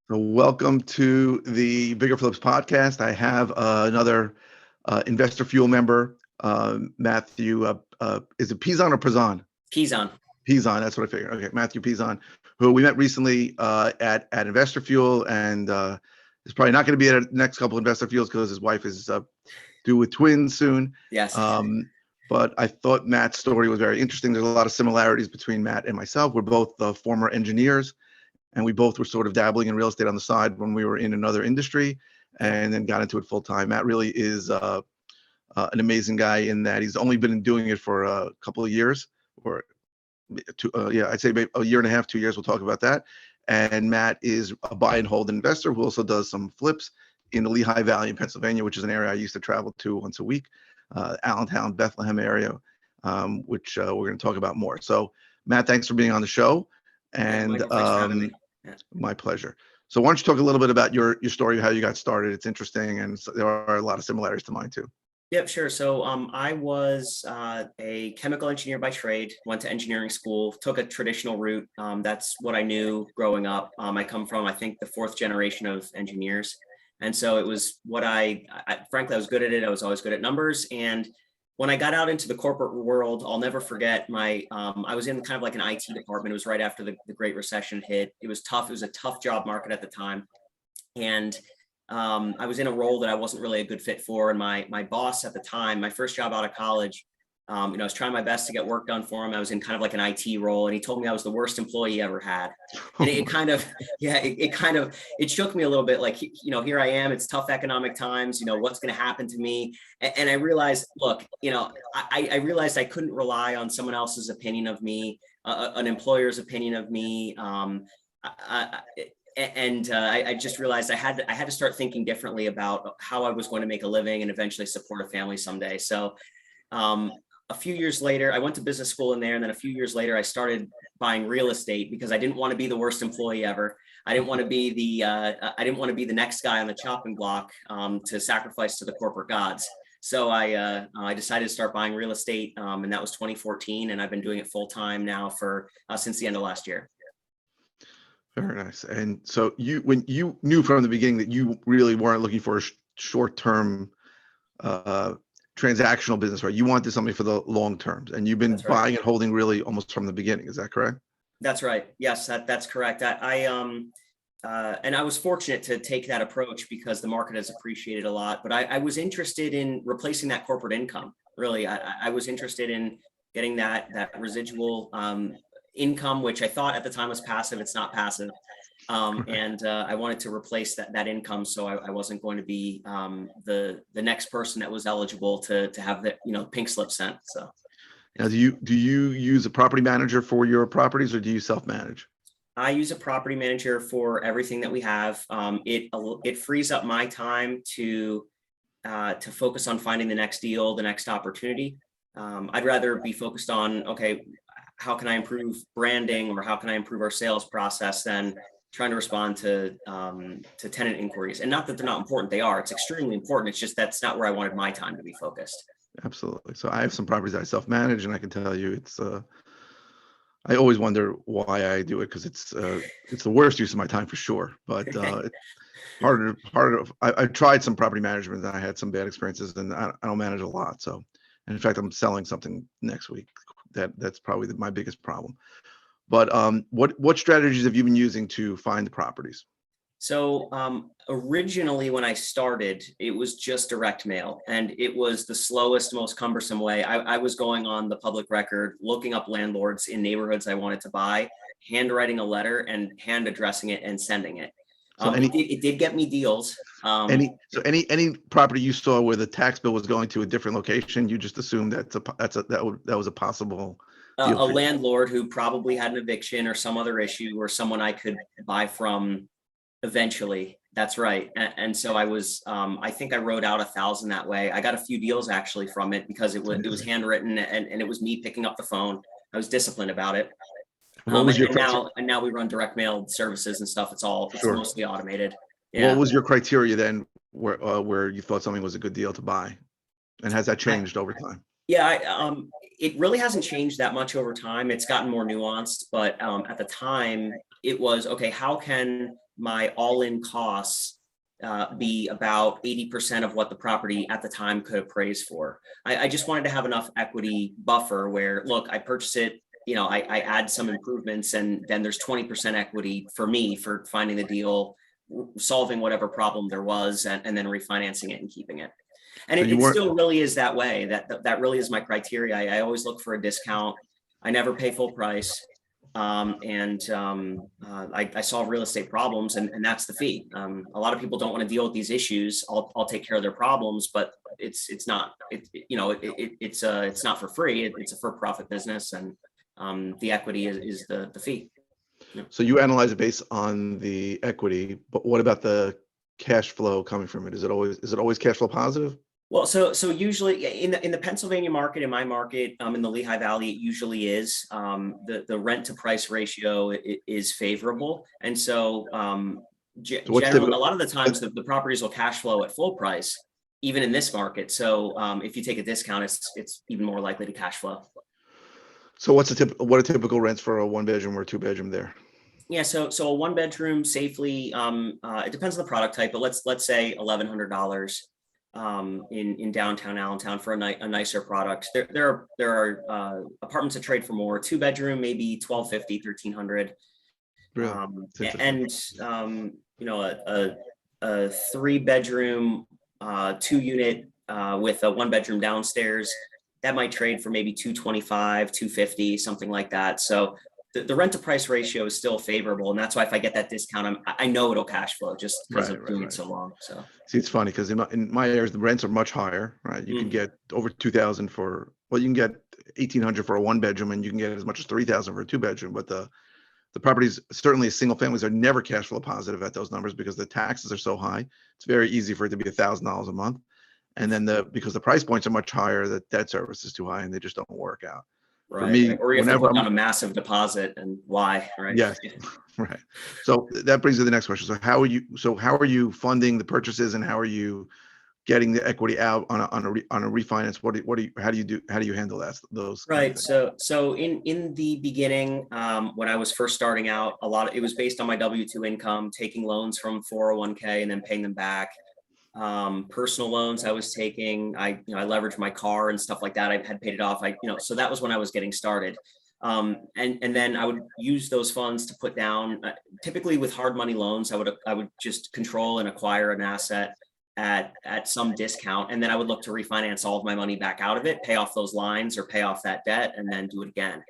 So welcome to the Bigger Flips podcast. I have another Investor Fuel member, Mathew. Is it Pezon or Pezon? Pezon. Pezon, that's what I figured. Okay, Mathew Pezon, who we met recently at Investor Fuel, and is probably not going to be at the next couple Investor Fuels because his wife is due with twins soon. Yes. But I thought Matt's story was very interesting. There's a lot of similarities between Matt and myself. We're both former engineers, and we both were sort of dabbling in real estate on the side when we were in another industry, and then got into it full time. Matt really is an amazing guy in that he's only been doing it for a couple of years, or I'd say maybe a year and a half, 2 years. We'll talk about that. And Matt is a buy and hold investor who also does some flips in the Lehigh Valley in Pennsylvania, which is an area I used to travel to once a week. Allentown, Bethlehem area, which we're going to talk about more. So, Matt, thanks for being on the show. And my pleasure. So why don't you talk a little bit about your story, how you got started? It's interesting, and there are a lot of similarities to mine too. Yep, sure. So I was a chemical engineer by trade, went to engineering school, took a traditional route. That's what I knew growing up. I come from, I think, the fourth generation of engineers. And so it was what frankly, I was good at it. I was always good at numbers. And when I got out into the corporate world, I'll never forget I was in kind of like an IT department. It was right after the Great Recession hit. It was tough. It was a tough job market at the time. And I was in a role that I wasn't really a good fit for. And my boss at the time, my first job out of college, I was trying my best to get work done for him. I was in kind of like an IT role, and he told me I was the worst employee he ever had. And it shook me a little bit. Like, here I am, it's tough economic times, what's going to happen to me? And I realized, look, I realized I couldn't rely on someone else's opinion of me, an employer's opinion of me. I just realized I had to start thinking differently about how I was going to make a living and eventually support a family someday. So, a few years later, I went to business school in there. And then a few years later, I started buying real estate because I didn't want to be the worst employee ever. I didn't want to be the next guy on the chopping block to sacrifice to the corporate gods. So I decided to start buying real estate, and that was 2014. And I've been doing it full time now since the end of last year. Very nice. And so when you knew from the beginning that you really weren't looking for a short-term transactional business, right? You wanted something for the long terms, and you've been buying and holding really almost from the beginning. Is that correct? That's right. Yes, that's correct. And I was fortunate to take that approach because the market has appreciated a lot. But I was interested in replacing that corporate income. Really, I was interested in getting that residual income, which I thought at the time was passive. It's not passive. And I wanted to replace that income, so I wasn't going to be the next person that was eligible to have the pink slip sent. So, now, do you use a property manager for your properties, or do you self-manage? I use a property manager for everything that we have. It frees up my time to focus on finding the next deal, the next opportunity. I'd rather be focused on, okay, how can I improve branding, or how can I improve our sales process, than trying to respond to tenant inquiries. And not that they're not important, they are. It's extremely important. It's just that's not where I wanted my time to be focused. Absolutely. So I have some properties that I self-manage, and I can tell you it's I always wonder why I do it, because it's the worst use of my time for sure. But it's harder. I've tried some property management, and I had some bad experiences, and I don't manage a lot. So, and in fact, I'm selling something next week. That's probably my biggest problem. But what strategies have you been using to find the properties? So originally, when I started, it was just direct mail, and it was the slowest, most cumbersome way. I was going on the public record, looking up landlords in neighborhoods I wanted to buy, handwriting a letter and hand addressing it and sending it. It did get me deals. Any property you saw where the tax bill was going to a different location, you just assumed that was a possible a landlord who probably had an eviction or some other issue, or someone I could buy from eventually. That's right. And so I was, I think I wrote out 1,000 that way. I got a few deals actually from it because it was handwritten, and it was me picking up the phone. I was disciplined about it. And now we run direct mail services and stuff. It's mostly automated. Yeah. What was your criteria then where you thought something was a good deal to buy? And has that changed over time? Yeah, it really hasn't changed that much over time. It's gotten more nuanced, but at the time it was, okay, how can my all-in costs be about 80% of what the property at the time could appraise for? I just wanted to have enough equity buffer where, look, I purchase it, I add some improvements, and then there's 20% equity for me for finding the deal, solving whatever problem there was, and then refinancing it and keeping it. And So you it weren't, still really is that way. That really is my criteria. I always look for a discount. I never pay full price. I solve real estate problems, and that's the fee. A lot of people don't want to deal with these issues. I'll take care of their problems, but it's not, it's not for free. It's a for-profit business, and the equity is the fee. so you analyze it based on the equity, but what about the cash flow coming from it? Is it always cash flow positive? Well, so usually in the Pennsylvania market, in my market, in the Lehigh Valley, it usually is, the rent to price ratio is favorable. And so So what's generally, a typical? lot of the times the properties will cash flow at full price, even in this market. So if you take a discount, it's even more likely to cash flow. So what are typical rents for a one bedroom or two bedroom there? Yeah, so a one bedroom safely, it depends on the product type, but let's say $1,100 in downtown Allentown for a nicer product. There are apartments that trade for more. Two bedroom, maybe 1,250, 1,300. Really? It's And interesting. a three bedroom, 2 unit with a one bedroom downstairs, that might trade for maybe 225, 250, something like that. So the rent to price ratio is still favorable, and that's why if I get that discount, I know it'll cash flow just because Right, of right, doing it right. so long. So See, it's funny because in my areas, the rents are much higher, right? You can mhm. get over 2,000 for, well, you can get 1,800 for a one bedroom, and you can get as much as 3,000 for a two bedroom. But the properties, certainly single families, are never cash flow positive at those numbers because the taxes are so high. It's very easy for it to be $1,000 a month. And then because the price points are much higher, the debt service is too high and they just don't work out. For Right, right. me, Or you have to whenever put I'm, down a massive deposit, and why, right? yes, right. So that brings me to the next question. So how are you funding the purchases, and how are you getting the equity out on a refinance? How do you handle those kind of Right. things? So in the beginning, when I was first starting out, it was based on my W-2 income, taking loans from 401k and then paying them back. Personal loans I was taking, I leveraged my car and stuff like that. I had paid it off. So that was when I was getting started. And then I would use those funds to put down, typically with hard money loans, I would just control and acquire an asset at some discount. And then I would look to refinance all of my money back out of it, pay off those lines or pay off that debt, and then do it again.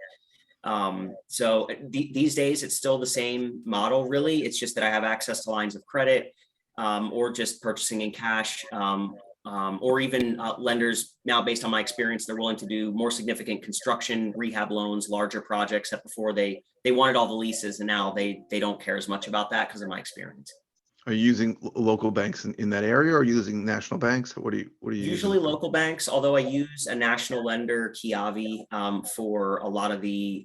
So these days it's still the same model, really. It's just that I have access to lines of credit, or just purchasing in cash, or even lenders now, based on my experience, they're willing to do more significant construction, rehab loans, larger projects that before they wanted all the leases, and now they don't care as much about that because of my experience. Are you using local banks in that area, or are you using national banks? What are you using Usually for? local banks, although I use a national lender, Kiavi, for a lot of the,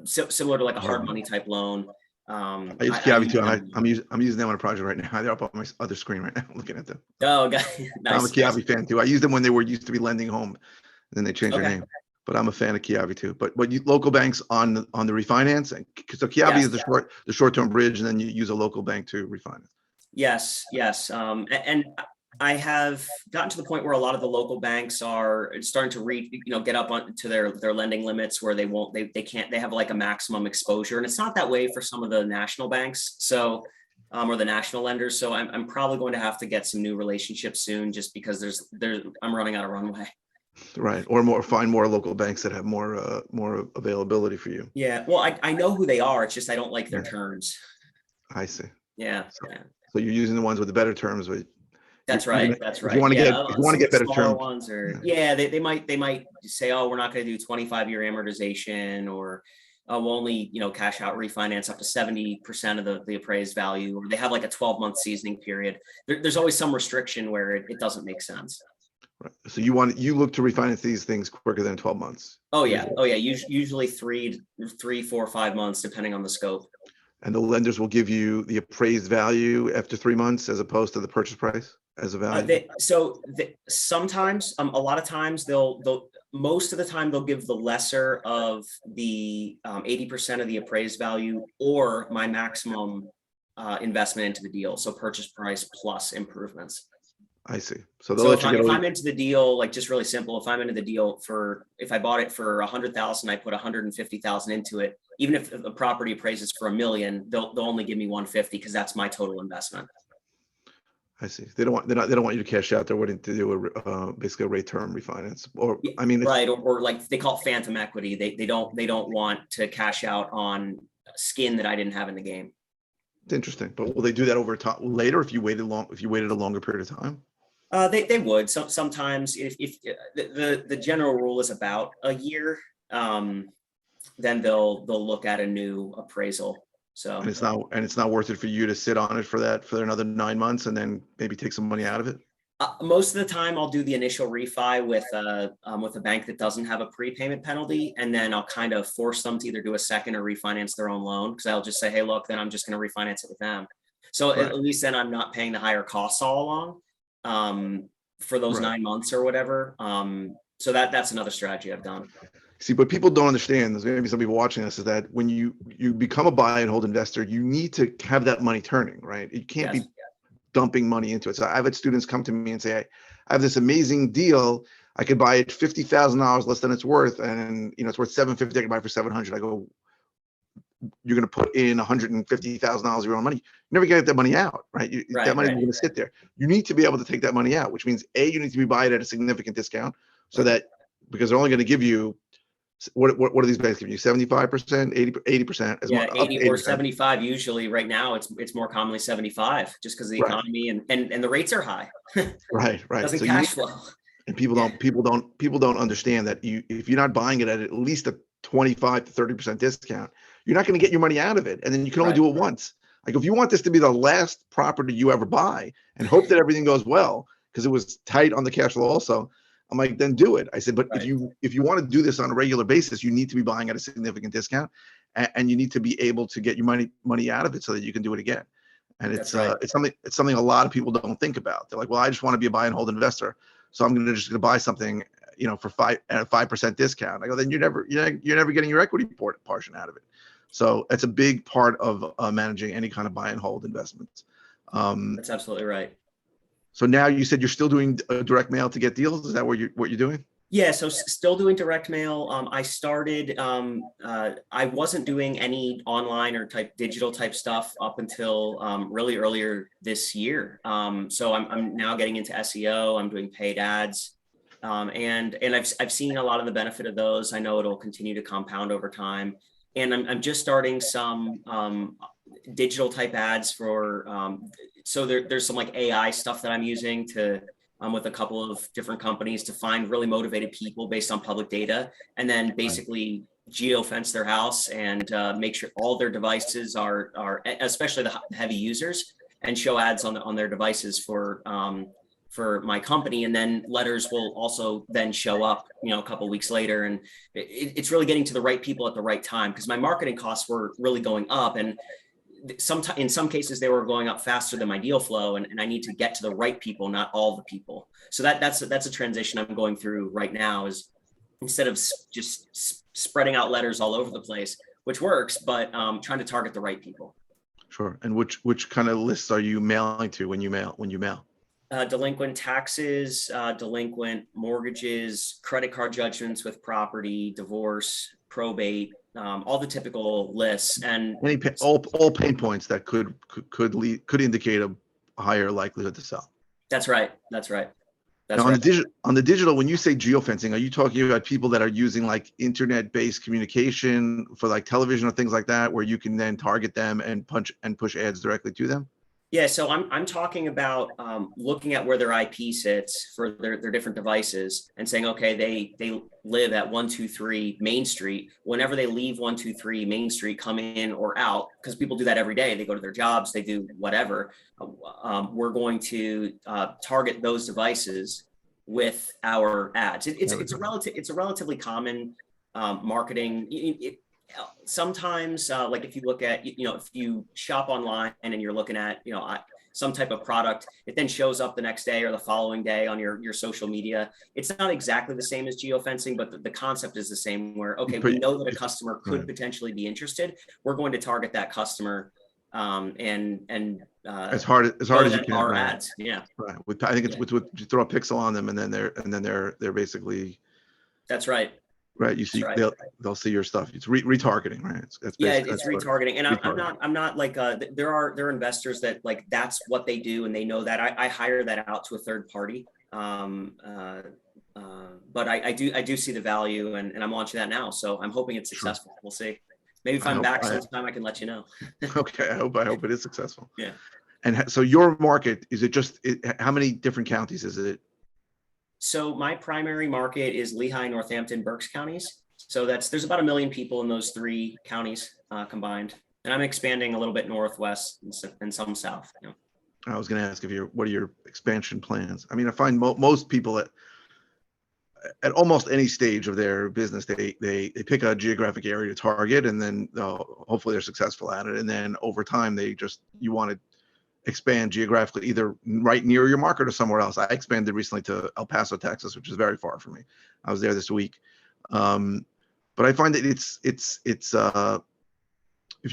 similar to like a hard money type loan. I use I Kiavi use too, and them. I'm using them on a project right now. They're up on my other screen right now, looking at them. Oh, God. I'm a Nice, nice. Kiavi fan too. I used them when they were used to be Lending Home, and then they changed their Okay. name. But I'm a fan of Kiavi too. But you, local banks on the refinance, and so Kiavi Yes. is the short term bridge, and then you use a local bank to refinance. Yes, yes. And I have gotten to the point where a lot of the local banks are starting to get up on to their lending limits, where they can't, they have like a maximum exposure. And it's not that way for some of the national banks. So, or the national lenders. So I'm probably going to have to get some new relationships soon, just because I'm running out of runway. Right, or find more local banks that have more availability for you. Yeah. Well, I know who they are. It's just I don't like their Yeah, terms. I see. Yeah. So, Yeah. so you're using the ones with the better terms, but That's even right. That's if you right. want to Yeah. get if you want Some to of get the better smaller terms, ones are, yeah, yeah, they might say, oh, we're not going to do 25-year amortization, or we'll only, cash out refinance up to 70% of the appraised value, or they have like a 12-month seasoning period. There's always some restriction where it doesn't make sense. right. So you look to refinance these things quicker than 12 months Oh yeah. usually, Oh yeah. Usually 3, 4, 5 months, depending on the scope. and the lenders will give you the appraised value after 3 months as opposed to the purchase price as a value. Sometimes, a lot of times most of the time they'll give the lesser of the 80% of the appraised value or my maximum investment into the deal. So purchase price plus improvements. I see. So they'll So let you get if away. I'm into the deal, like just really simple, if I'm into the deal if I bought it for 100,000, I put 150,000 into it. Even if the property appraises for $1 million, they'll only give me 150 because that's my total investment. I see. They don't want you to cash out. They're willing to do basically a rate term refinance, or I mean, right, or like they call it phantom equity. They don't want to cash out on skin that I didn't have in the game. it's interesting. But will they do that over time later if you waited a longer period of time? They would. Sometimes if the general rule is about a year, then they'll look at a new appraisal. So And it's not worth it for you to sit on it for another 9 months and then maybe take some money out of it. Most of the time I'll do the initial refi with a bank that doesn't have a prepayment penalty, and then I'll kind of force them to either do a second or refinance their own loan, because I'll just say, hey, look, then I'm just going to refinance it with them. So Right. at least then I'm not paying the higher costs all along for those Right. 9 months or whatever. So that's another strategy I've done. See, but people don't understand, there's maybe some people watching this, is that when you become a buy and hold investor, you need to have that money turning, right? You can't Yes. be dumping money into it. So I've had students come to me and say, I have this amazing deal. I could buy it $50,000 less than it's worth. And it's worth $750. I can buy it for $700. I go, you're going to put in $150,000 of your own money. You never get that money out, right? Right, that money's right. going to sit there. You need to be able to take that money out, which means you need to be buying at a significant discount, so that, because they're only going to give you, what are these banks giving you? 75%, 80%? Yeah, Up to 80 or 80%. 75 usually. Right now it's more commonly 75, just because of the Right. economy and the rates are high. Right. Doesn't So cash flow. and people don't understand that if you're not buying it at least a 25 to 30% discount, you're not going to get your money out of it, and then you can only do it once. Like, if you want this to be the last property you ever buy and hope that everything goes well, because it was tight on the cash flow also, I'm like, then do it. I said, but Right. if you want to do this on a regular basis, you need to be buying at a significant discount, and you need to be able to get your money out of it so that you can do it again. And it's right. it's something a lot of people don't think about. They're like, well, I just want to be a buy and hold investor, so I'm going to buy something, for at a 5% discount. I go, then you're never getting your equity portion out of it. So it's a big part of managing any kind of buy and hold investments. That's absolutely right. So now you said you're still doing direct mail to get deals. Is that what you're doing? Yeah, so still doing direct mail. I started, I wasn't doing any online or digital type stuff up until really earlier this year. So I'm now getting into SEO. I'm doing paid ads, and I've seen a lot of the benefit of those. I know it'll continue to compound over time, and I'm just starting some digital type ads for. So there's some like AI stuff that I'm using to. With a couple of different companies to find really motivated people based on public data, and then basically geofence their house and make sure all their devices are especially the heavy users, and show ads on their devices for my company. And then letters will also then show up, a couple of weeks later. And it's really getting to the right people at the right time, because my marketing costs were really going up, and in some cases they were going up faster than my deal flow, and I need to get to the right people, not all the people. So that's a transition I'm going through right now, is instead of just spreading out letters all over the place, which works, but trying to target the right people. Sure. And which kind of lists are you mailing to when you mail? Delinquent taxes, delinquent mortgages, credit card judgments with property, divorce, probate, all the typical lists, and all pain points that could indicate a higher likelihood to sell. That's right. That's right. Now, on the digital, when you say geofencing, are you talking about people that are using like internet-based communication for like television or things like that, where you can then target them and push ads directly to them? Yeah, so I'm talking about looking at where their IP sits for their different devices, and saying, okay, they live at 123 Main Street. Whenever they leave 123 Main Street, come in or out, because people do that every day. They go to their jobs, they do whatever. We're going to target those devices with our ads. It's a relatively common marketing. Sometimes like if you look at, if you shop online and you're looking at, some type of product, it then shows up the next day or the following day on your social media. It's not exactly the same as geofencing, but the concept is the same where, okay, we know that a customer could potentially be interested. We're going to target that customer and as hard as you can. Our Right. ads. Yeah. Right. I think it's with you throw a pixel on them and then they're basically. That's right. Right. You see, they'll see your stuff. It's retargeting, right? It's retargeting. And I'm not like, there are investors that like, that's what they do. And they know that I hire that out to a third party. But I do see the value and I'm launching that now. So I'm hoping it's successful. We'll see. Maybe if I'm back sometime, I can let you know. Okay. I hope it is successful. Yeah. And so your market, is it just, how many different counties is it? So my primary market is Lehigh, Northampton, Berks counties. So there's about 1 million people in those 3 counties combined. And I'm expanding a little bit northwest and some south. You know. I was going to ask what are your expansion plans? I mean, I find most people at almost any stage of their business, they pick a geographic area to target, and then hopefully they're successful at it. And then over time, you want to expand geographically, either right near your market or somewhere else. I expanded recently to El Paso, Texas, which is very far from me. I was there this week. But I find that it's if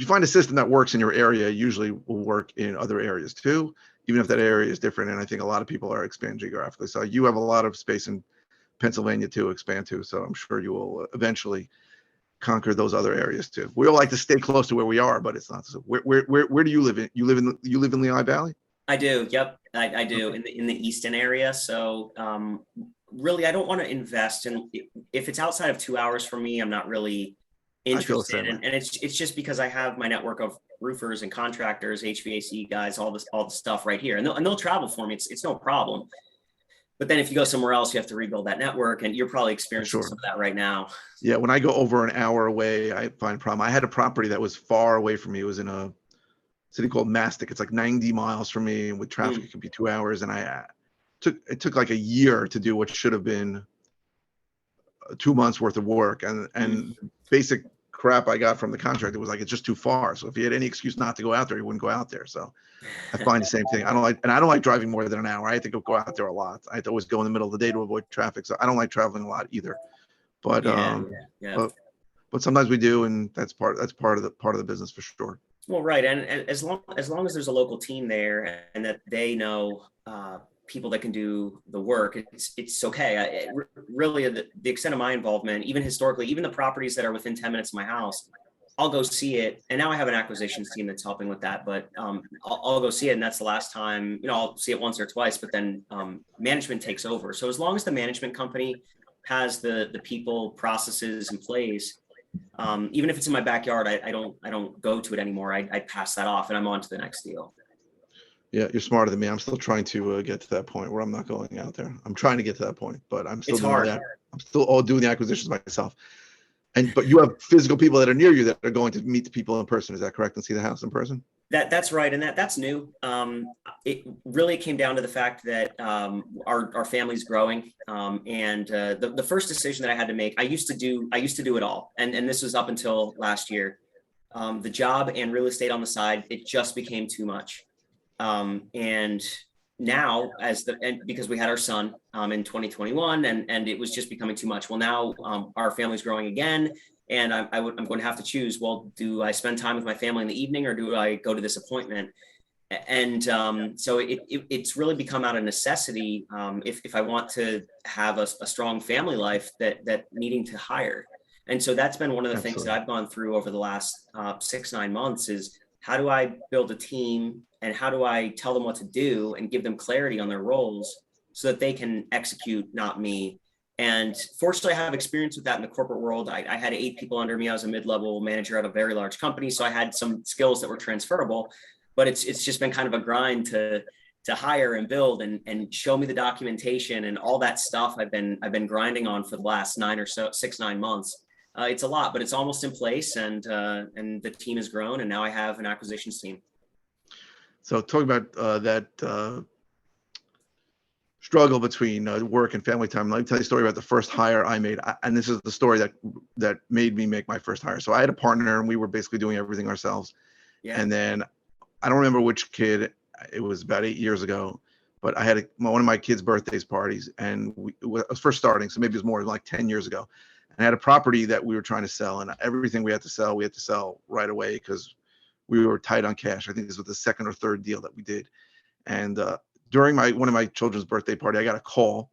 you find a system that works in your area, usually will work in other areas too, even if that area is different. And I think a lot of people are expanding geographically. So you have a lot of space in Pennsylvania to expand to. So I'm sure you will eventually conquer those other areas too. We all like to stay close to where we are, but it's not so. Where do you live in? You live in Lehigh Valley? I do. Yep, I do in the Easton area. So really, I don't want to invest in, if it's outside of 2 hours from me, I'm not really interested. And it's just because I have my network of roofers and contractors, HVAC guys, all the stuff right here, and they'll travel for me. It's no problem. But then if you go somewhere else, you have to rebuild that network, and you're probably experiencing some of that right now. Yeah, when I go over an hour away, I find a problem. I had a property that was far away from me. It was in a city called Mastic. It's like 90 miles from me, and with traffic, it could be 2 hours. And it took like a year to do what should have been 2 months worth of work. And basic crap I got from the contractor was like, it's just too far. So if he had any excuse not to go out there, he wouldn't go out there. So I find the same thing. I don't like driving more than an hour. I have to go out there a lot. I have to always go in the middle of the day to avoid traffic. So I don't like traveling a lot either. But but sometimes we do, and that's part of the business for sure. Well, right, and as long as there's a local team there and that they know people that can do the work, it's okay. Really, the extent of my involvement, even historically, even the properties that are within 10 minutes of my house, I'll go see it. And now I have an acquisitions team that's helping with that, but I'll go see it. And that's the last time, I'll see it once or twice, but then management takes over. So as long as the management company has the people, processes in place, even if it's in my backyard, I don't go to it anymore. I pass that off and I'm on to the next deal. Yeah, you're smarter than me. I'm still trying to get to that point where I'm not going out there. I'm trying to get to that point, but I'm still doing that. I'm still all doing the acquisitions myself. But you have physical people that are near you that are going to meet the people in person. Is that correct? And see the house in person? That's right. And that's new. It really came down to the fact that our family's growing. And the first decision that I had to make, I used to do it all. And this was up until last year. The job and real estate on the side, it just became too much. And now because we had our son in 2021 and it was just becoming too much. Well, now our family's growing again. And I'm going to have to choose, well, do I spend time with my family in the evening or do I go to this appointment? And so it's really become out of necessity if I want to have a strong family life that needing to hire. And so that's been one of the things that I've gone through over the last 6-9 months is how do I build a team and how do I tell them what to do and give them clarity on their roles so that they can execute, not me. And fortunately, I have experience with that in the corporate world. I had 8 people under me. I was a mid-level manager at a very large company. So I had some skills that were transferable, but it's just been kind of a grind to hire and build and show me the documentation and all that stuff I've been grinding on for the last 6-9 months. It's a lot, but it's almost in place and the team has grown and now I have an acquisitions team. So talking about that struggle between work and family time. Let me tell you a story about the first hire I made. And this is the story that made me make my first hire. So I had a partner and we were basically doing everything ourselves. Yeah. And then I don't remember which kid it was about 8 years ago, but I had one of my kids' birthdays parties, and it was first starting, so maybe it was more like 10 years ago. And I had a property that we were trying to sell, and everything we had to sell right away because we were tight on cash. I think this was the second or third deal that we did. And during one of my children's birthday party, I got a call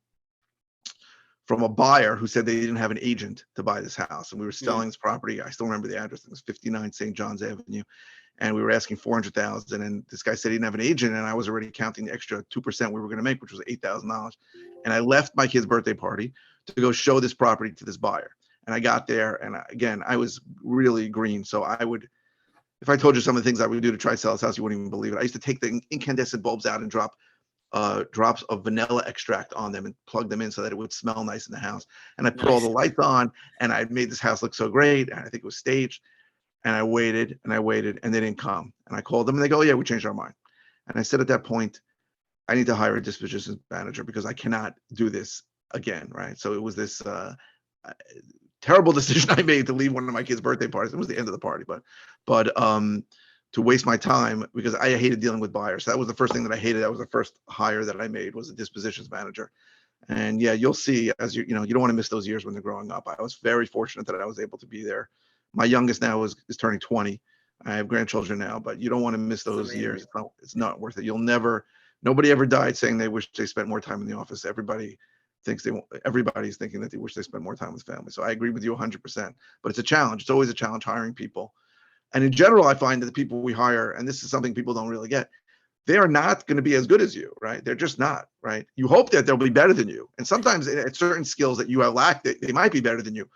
from a buyer who said they didn't have an agent to buy this house, and we were selling this property. I still remember the address. It was 59 St. John's Avenue, and we were asking 400,000. And this guy said he didn't have an agent, and I was already counting the extra 2% we were going to make, which was $8,000. And I left my kid's birthday party to go show this property to this buyer. And I got there, and again, I was really green. So I would, if I told you some of the things I would do to try to sell this house, you wouldn't even believe it. I used to take the incandescent bulbs out and drop drops of vanilla extract on them and plug them in so that it would smell nice in the house. And I put all the lights on, and I made this house look so great. And I think it was staged. And I waited and I waited, and they didn't come. And I called them, and they go, "Yeah, we changed our mind." And I said at that point, I need to hire a dispositions manager because I cannot do this again, right? So it was this terrible decision I made to leave one of my kids' birthday parties. It was the end of the party, but to waste my time because I hated dealing with buyers. That was the first thing that I hated. That was the first hire that I made, was a dispositions manager. And yeah, you'll see, as you don't want to miss those years when they're growing up. I was very fortunate that I was able to be there. My youngest now is turning 20. I have grandchildren now, but you don't want to miss those years. It's not worth it. Nobody ever died saying they wish they spent more time in the office. Everybody's thinking that they wish they spent more time with family. So I agree with you 100%, but it's a challenge. It's always a challenge hiring people. And in general, I find that the people we hire, and this is something people don't really get, they are not going to be as good as you, right? They're just not, right? You hope that they'll be better than you. And sometimes at certain skills that you have lacked, they might be better than you.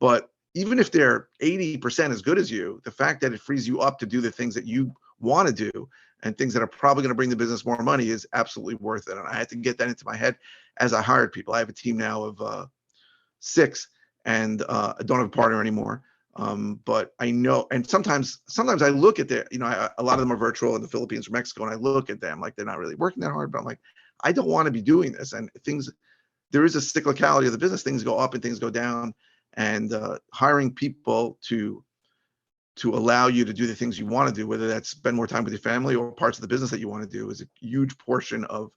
But even if they're 80% as good as you, the fact that it frees you up to do the things that you want to do and things that are probably going to bring the business more money is absolutely worth it. And I had to get that into my head as I hired people. I have a team now of 6, and I don't have a partner anymore. But I know, and sometimes I look at a lot of them are virtual in the Philippines or Mexico, and I look at them like they're not really working that hard, but I'm like, I don't want to be doing this. And there is a cyclicality of the business. Things go up and things go down, and hiring people to allow you to do the things you want to do, whether that's spend more time with your family or parts of the business that you want to do, is a huge portion of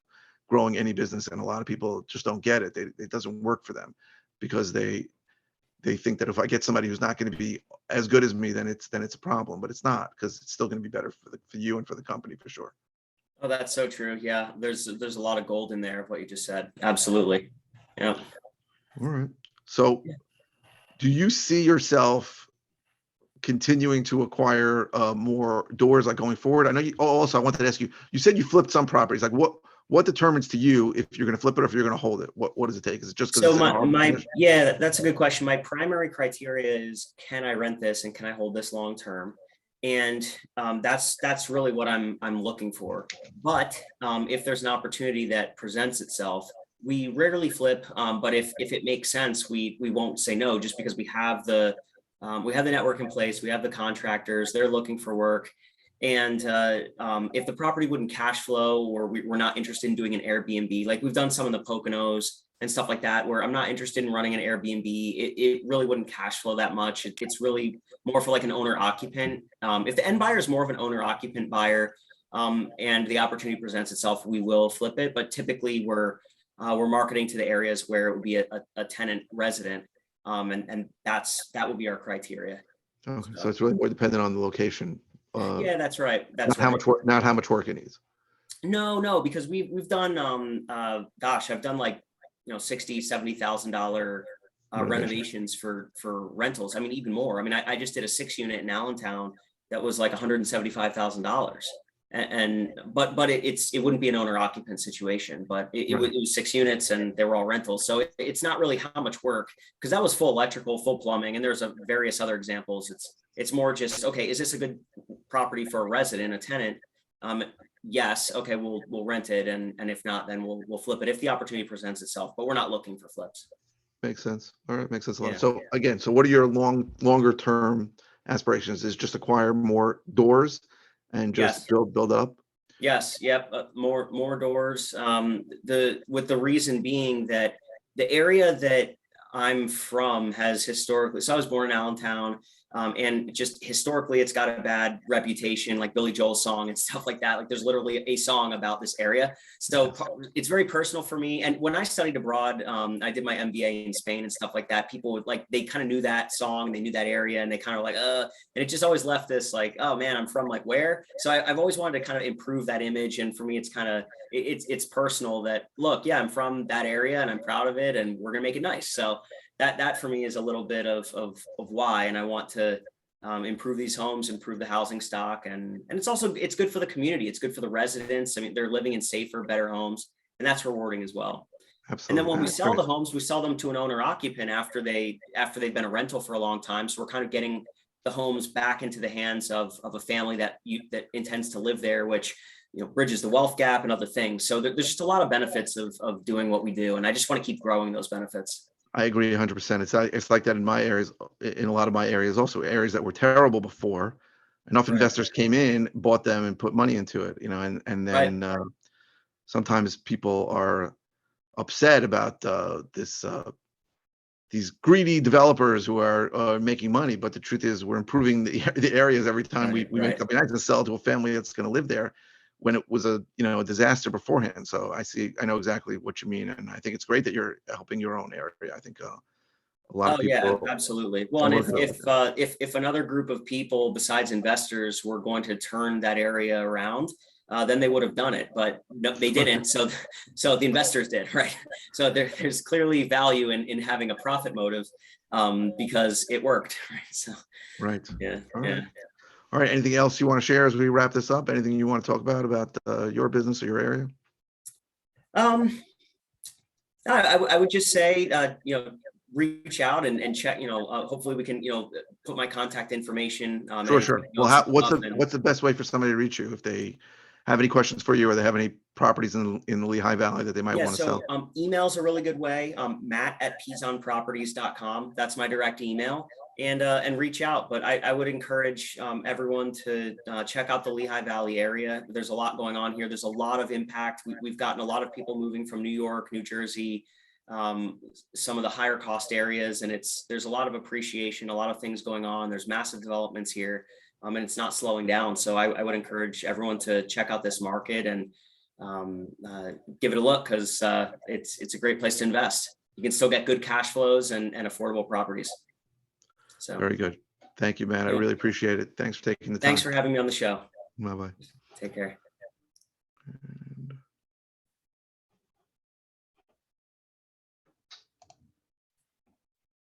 growing any business. And a lot of people just don't get it. It doesn't work for them because they think that if I get somebody who's not going to be as good as me, then it's a problem. But it's not, because it's still going to be better for you and for the company for sure. Oh, that's so true. Yeah, there's a lot of gold in there of what you just said. Absolutely. Yeah. All right. So do you see yourself continuing to acquire more doors like going forward? I know also I wanted to ask you, you said you flipped some properties. Like what determines to you if you're going to flip it or if you're going to hold it? What does it take? Is it just because that's a good question. My primary criteria is, can I rent this and can I hold this long term? And that's really what I'm looking for. But if there's an opportunity that presents itself, we rarely flip. But if it makes sense, we won't say no, just because we have the network in place, we have the contractors, they're looking for work. And if the property wouldn't cash flow, or we're not interested in doing an Airbnb, like we've done some in the Poconos and stuff like that, where I'm not interested in running an Airbnb, it really wouldn't cash flow that much. It's really more for like an owner occupant. If the end buyer is more of an owner occupant buyer, and the opportunity presents itself, we will flip it. But typically we're marketing to the areas where it would be a tenant resident. And that would be our criteria. Okay, so it's really more dependent on the location. Yeah, that's right. Not how much work, not how much work it needs. No, because we've done I've done like $60,000-$70,000 renovations for rentals. I mean, even more. I mean, I just did a 6-unit in Allentown that was like $175,000. But it wouldn't be an owner occupant situation, but it was 6 units and they were all rentals. So it's not really how much work, because that was full electrical, full plumbing, and there's various other examples. It's more just, okay, is this a good property for a resident, a tenant? Yes. Okay. We'll rent it. And if not, then we'll flip it if the opportunity presents itself, but we're not looking for flips. Makes sense. All right. Makes sense a lot. Yeah. So again, what are your longer term aspirations? Is just acquire more doors and just build up? Yes. Yep. More doors. With the reason being that the area that I'm from has historically, so I was born in Allentown, And just historically, it's got a bad reputation, like Billy Joel's song and stuff like that. Like there's literally a song about this area. So it's very personal for me. And when I studied abroad, I did my MBA in Spain and stuff like that. People would they kind of knew that song, they knew that area, and they kind of like, and it just always left this like, oh man, I'm from like where? So I've always wanted to kind of improve that image. And for me, it's kind of, it's personal that, look, yeah, I'm from that area and I'm proud of it and we're going to make it nice. So that for me is a little bit of why, and I want to improve these homes, improve the housing stock, and it's good for the community. It's good for the residents. I mean, they're living in safer, better homes, and that's rewarding as well. Absolutely. And then when we sell the homes, we sell them to an owner occupant after they've been a rental for a long time. So we're kind of getting the homes back into the hands of a family that intends to live there, which bridges the wealth gap and other things. So there's just a lot of benefits of doing what we do, and I just want to keep growing those benefits. I agree 100%. It's like that in my areas, in a lot of my areas, also areas that were terrible before. Enough investors came in, bought them, and put money into it. And then sometimes people are upset about these greedy developers who are making money. But the truth is, we're improving the areas every time we make up. I can sell to a family that's going to live there, when it was a disaster beforehand. So I know exactly what you mean, and I think it's great that you're helping your own area. I think a lot of people. Yeah, absolutely. Well, and if another group of people besides investors were going to turn that area around, then they would have done it, but no, they didn't. So the investors did, right? So there's clearly value in having a profit motive, because it worked. Right. So yeah. All right. Anything else you want to share as we wrap this up? Anything you want to talk about your business or your area? I would just say, reach out and check, hopefully we can, put my contact information. Sure. Well, what's the best way for somebody to reach you if they have any questions for you, or they have any properties in the Lehigh Valley that they might want to sell? Email's a really good way. Matt@pezonproperties.com. That's my direct email. And reach out. But I would encourage everyone to check out the Lehigh Valley area. There's a lot going on here. There's a lot of impact. We've gotten a lot of people moving from New York, New Jersey, some of the higher cost areas, and there's a lot of appreciation, a lot of things going on. There's massive developments here, and it's not slowing down. So I would encourage everyone to check out this market and give it a look, because it's a great place to invest. You can still get good cash flows and affordable properties. So very good. Thank you, man. I really appreciate it. Thanks for taking the time. Thanks for having me on the show. Bye-bye. Take care.